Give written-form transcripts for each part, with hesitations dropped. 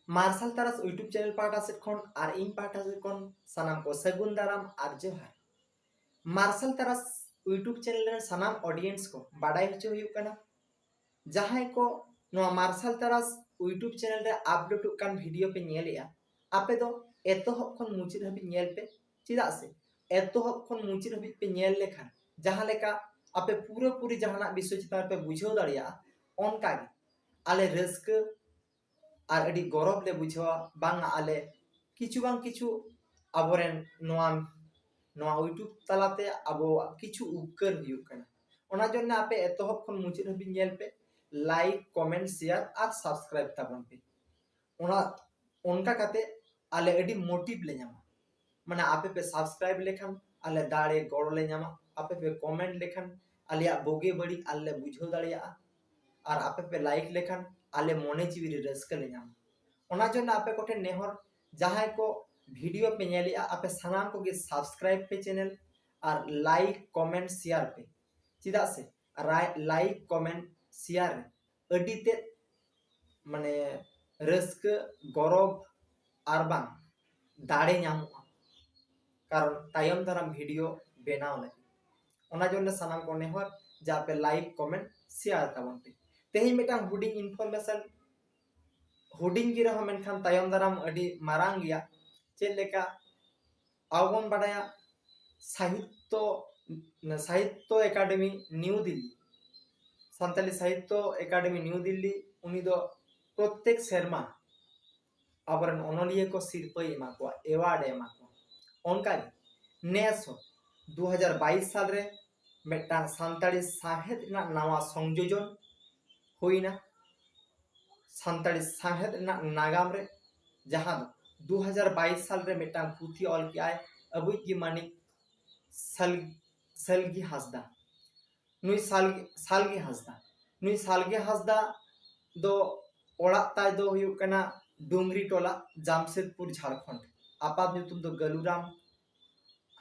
Martial तारस YouTube channel पाटा से खन और इन पाटा से खन सनाम को सगुन दाराम और जोहार। मार्शल तारस यूट्यूब चैनल रे सनाम ऑडियंस को बाडाई हचो हुयुग कना जहां को नो मार्शल तारस यूट्यूब चैनल रे अपलोड कान वीडियो पे नेलेया आपे दो एतोहब खन मुचिद हबि नेल पे चिदा से एतोहब खन मुचिद हबि पे नेल लेखान जहां लेका आपे पूरे पूरी जहाना विषय चितार पे बुझाव दाड़िया ओनका गे आले रस्क और अड़ी गौरव ले बुझावा बांग आले किछु अबोरेन यूट्यूब तलाते अबो किछु उपकर हुयुग कना ओना जन्य आपे एतोहब खन मुचिद हबि नेल पे लाइक कमेंट शेयर और सब्सक्राइब ताबन पे ओना उनका काते आले अड़ी मोटिव ले ᱧᱟᱢᱟ माने आपे पे सब्सक्राइब लेखन आले दाड़े गौर ले ᱧᱟᱢᱟ आपे पे कमेंट लेखन आले बोगे बड़ी आले बुझाव दाड़िया और आपे पे लाइक लेखन आले मोने जीवी रे रस्का ले ᱧᱟᱢᱟ ओना जन्य आपे कोठे नेहर जहां को वीडियो पे नेलिया आपे सनाम को गे सब्सक्राइब पे चैनल और लाइक कमेंट शेयर पे चिदा से लाइक कमेंट शेयर अड़ी ते माने रस्क गौरव और बांग दाड़े ᱧᱟᱢᱚᱜᱼᱟ कारण तायम दाराम वीडियो बनाव लगी ओना जन्य सनाम को नेहर जा पे लाइक कमेंट शेयर ताबन पे तेही मेटांग हुडिंग इनफॉरमेशन हुडिंग गी रहो मेनखान तायम दाराम अड़ी मारांग गया चेद लेका आवबन बाडाया साहित्य एकेडमी न्यू दिल्ली सान्ताली साहित्य एकेडमी न्यू दिल्ली उनी दो प्रत्येक शर्मा अबरन ओनलिया को सिरपा एमा को एवार्ड एमा को ओनका नेस 2022 साल रे मेटा सान्ताली साहेद ना नवा संयोजन होइना सान्ताली साहेद ना नागाम रे जहां 2022 साल रे मेटा पुथी ऑल की आय अबुई की मानिक सलगी हासदा नुई सालगी हासदा दो ओड़ा ताय दो हुयुग कना डुंगरी टोला जामशेदपुर झारखंड आपात नुतुम दो गलुराम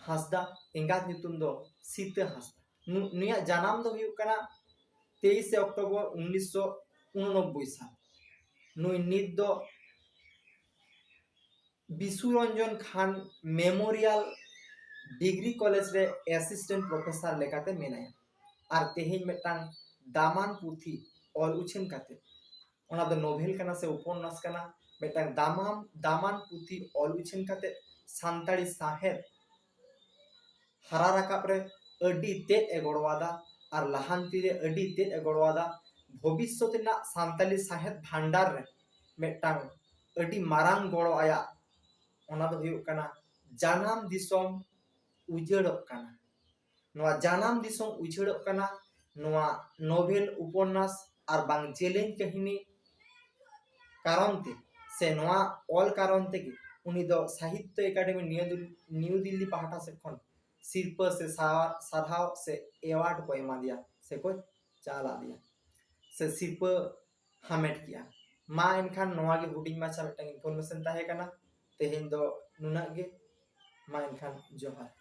हासदा एंगात नुतुम दो सीता हासदा नुया जनाम दो हुयुग कना 23 अक्टूबर 1989 साल नुई नित दो विशुरंजन खान मेमोरियल डिग्री कॉलेज रे असिस्टेंट प्रोफेसर लेकाते मेनाया और तेहिन मेटांग दामान पुथी ऑल उछन काते ओना दो नोवेल कना से उपन्यास कना मेटांग दामान पुथी ऑल उछन काते सान्ताड़ी साहेब हरा राकाब रे अडी तेज एगोड़वादा और लहांती रे अडी तेज एगोड़वादा भविष्य ना सान्ताली साहेब भांडार रे मेटांग अडी मारांग गोड़ो आया ओना दो हुयुग कना जानाम दिसोम उजड़ोग कना नोआ जानाम दिसोम उजड़ोग कना नोआ नोवेल उपन्यास और बांग चैलेंज कहिनी कारण ते से नोआ ऑल कारण ते उनी दो साहित्य एकेडमी न्यू दिल्ली पाहटा से खन सिरपा से साराव से एवार्ड को एमा दिया से को चाला दिया से सिरपा हामेट किया मा एनखान नोआ गे हुडिंग माछा मेटा इनफॉरमेशन ताहे कना तेहेन दो नुना गे मा एनखान जोहार।